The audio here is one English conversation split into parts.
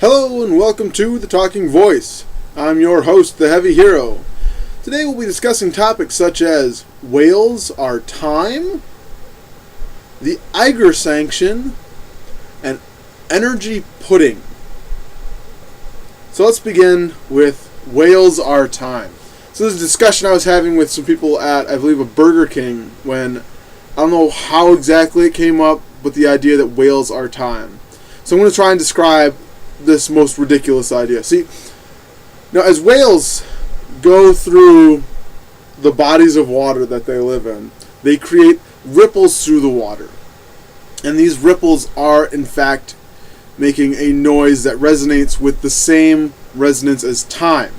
Hello and welcome to The Talking Voice. I'm your host, The Heavy Hero. Today we'll be discussing topics such as whales are time, the Eiger Sanction, and energy pudding. So let's begin with whales are time. So this is a discussion I was having with some people at, I believe, a Burger King when, I don't know how exactly it came up, but the idea that whales are time. So I'm going to try and describe this most ridiculous idea. See, now as whales go through the bodies of water that they live in, they create ripples through the water. And these ripples are, in fact, making a noise that resonates with the same resonance as time.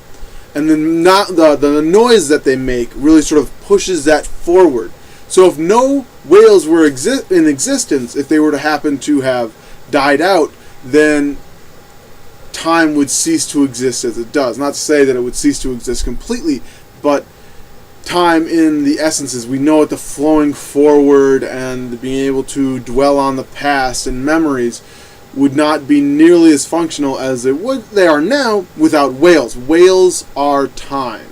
And then the noise that they make really sort of pushes that forward. So if no whales were in existence, if they were to happen to have died out, then time would cease to exist as it does. Not to say that it would cease to exist completely, but time in the essence is we know it, the flowing forward and being able to dwell on the past and memories would not be nearly as functional as they are now without whales. Whales are time.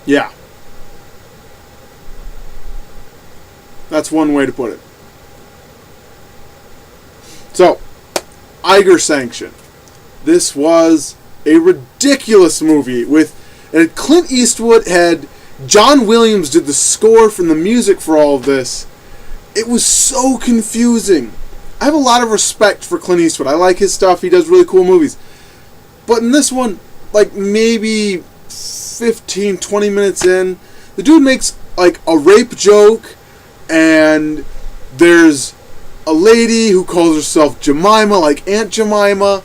Yeah. That's one way to put it. So, Eiger Sanction. This was a ridiculous movie and Clint Eastwood had John Williams did the score from the music for all of this. It was so confusing. I have a lot of respect for Clint Eastwood. I like his stuff. He does really cool movies. But in this one, like maybe 15, 20 minutes in, the dude makes like a rape joke, and there's a lady who calls herself Jemima, like Aunt Jemima.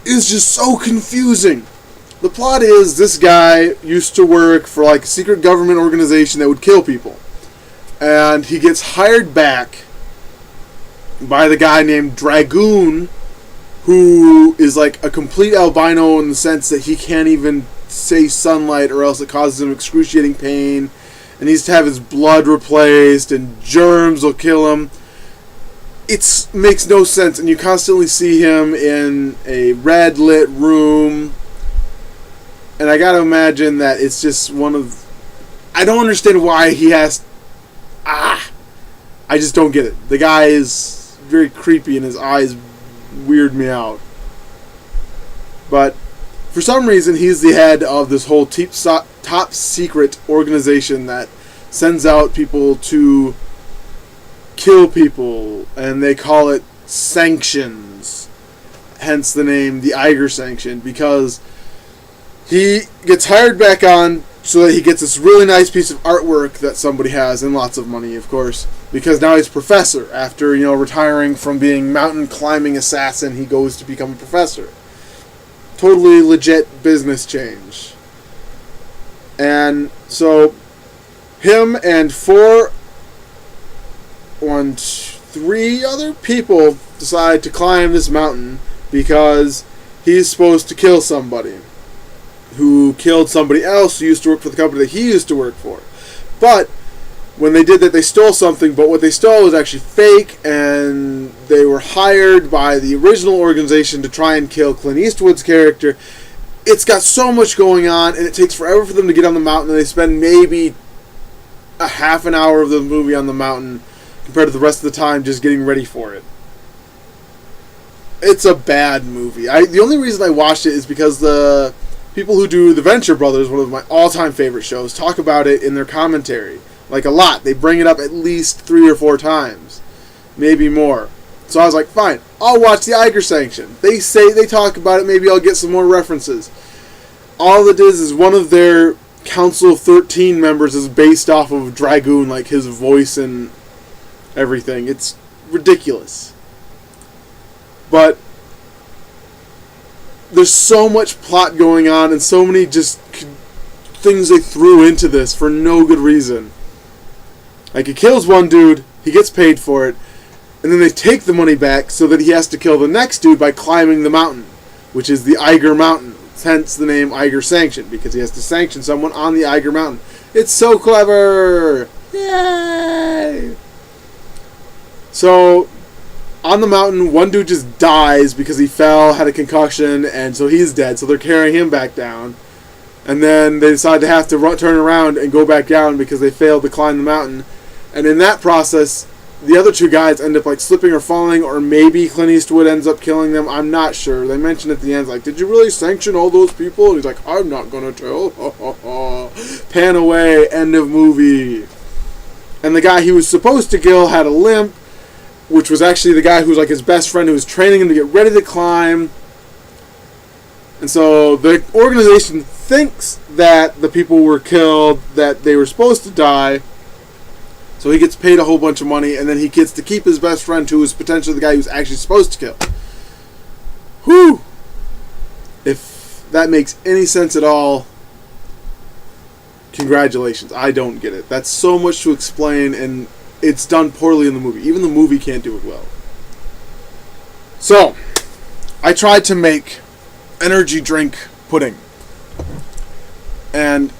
Is just so confusing. The plot is this guy used to work for like a secret government organization that would kill people. And he gets hired back by the guy named Dragoon, who is like a complete albino in the sense that he can't even say sunlight or else it causes him excruciating pain. And he needs to have his blood replaced and germs will kill him. It makes no sense, and you constantly see him in a red lit room. And I gotta imagine that it's just I don't understand why he has... I just don't get it. The guy is very creepy and his eyes weird me out. But for some reason, he's the head of this whole top secret organization that sends out people to kill people, and they call it sanctions. Hence the name, the Eiger Sanction, because he gets hired back on so that he gets this really nice piece of artwork that somebody has, and lots of money, of course, because now he's a professor. After, retiring from being mountain climbing assassin, he goes to become a professor. Totally legit business change. And so, him and three other people decide to climb this mountain because he's supposed to kill somebody who killed somebody else who used to work for the company that he used to work for. But when they did that, they stole something, but what they stole was actually fake, and they were hired by the original organization to try and kill Clint Eastwood's character. It's got so much going on, and it takes forever for them to get on the mountain, and they spend maybe a half an hour of the movie on the mountain compared to the rest of the time just getting ready for it. It's a bad movie. The only reason I watched it is because the people who do The Venture Brothers, one of my all-time favorite shows, talk about it in their commentary. Like a lot. They bring it up at least 3 or 4 times. Maybe more. So I was like, fine, I'll watch the Eiger Sanction. They talk about it, maybe I'll get some more references. All it is one of their Council of 13 members is based off of Dragoon, like his voice and everything. It's ridiculous. But there's so much plot going on and so many just things they threw into this for no good reason. Like, he kills one dude, he gets paid for it, and then they take the money back so that he has to kill the next dude by climbing the mountain, which is the Eiger Mountain. Hence the name Eiger Sanction, because he has to sanction someone on the Eiger Mountain. It's so clever! Yay! So, on the mountain, one dude just dies because he fell, had a concussion, and so he's dead. So they're carrying him back down. And then they decide to have to turn around and go back down because they failed to climb the mountain. And in that process, the other two guys end up like slipping or falling, or maybe Clint Eastwood ends up killing them. I'm not sure. They mentioned at the end, like, did you really sanction all those people? And he's like, I'm not going to tell. Pan away, end of movie. And the guy he was supposed to kill had a limp, which was actually the guy who was like his best friend who was training him to get ready to climb. And so the organization thinks that the people were killed, that they were supposed to die. So he gets paid a whole bunch of money, and then he gets to keep his best friend, who is potentially the guy he was actually supposed to kill. Whew! If that makes any sense at all, congratulations. I don't get it. That's so much to explain, and it's done poorly in the movie. Even the movie can't do it well. So, I tried to make energy drink pudding. And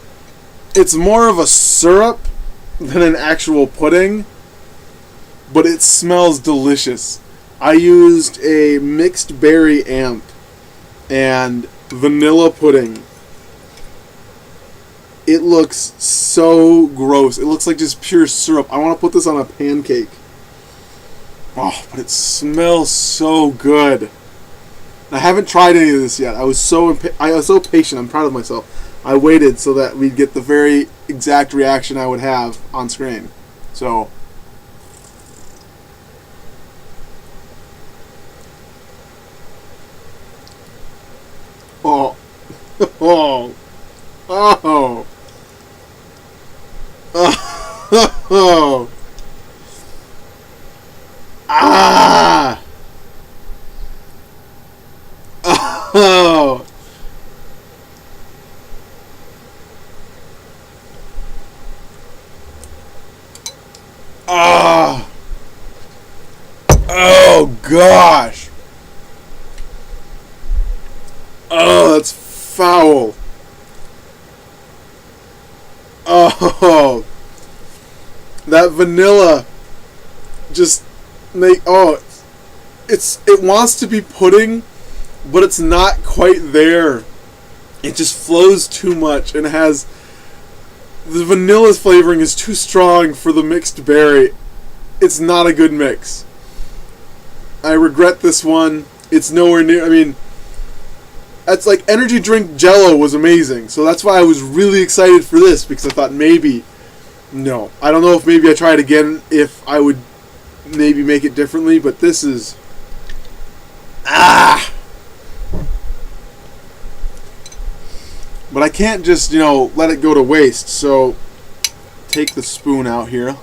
it's more of a syrup than an actual pudding, but it smells delicious. I used a mixed berry amp and vanilla pudding. It looks so gross. It looks like just pure syrup. I want to put this on a pancake. Oh, but it smells so good. I haven't tried any of this yet. I was so patient. I'm proud of myself. I waited so that we'd get the very exact reaction I would have on screen. So, oh, oh, oh, oh, ah, oh. Ah! Oh gosh! Oh, that's foul. Oh, that vanilla just it wants to be pudding, but it's not quite there. It just flows too much and has. The vanilla flavoring is too strong for the mixed berry. It's not a good mix. I regret this one. It's nowhere near. I mean, that's like energy drink Jello was amazing. So that's why I was really excited for this, because I thought maybe. No. I don't know if maybe I try it again, if I would maybe make it differently, but this is. Ah! But I can't just, let it go to waste. So, take the spoon out here.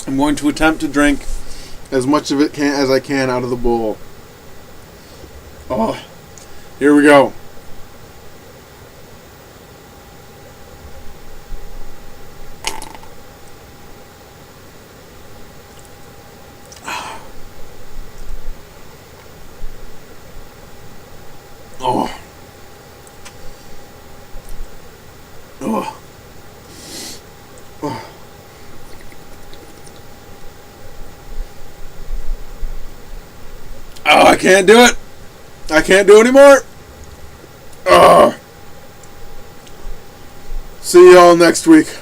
I'm going to attempt to drink as much of it as I can out of the bowl. Oh, here we go. Oh. Oh. Oh. Oh, I can't do it. I can't do anymore. Oh. See y'all next week.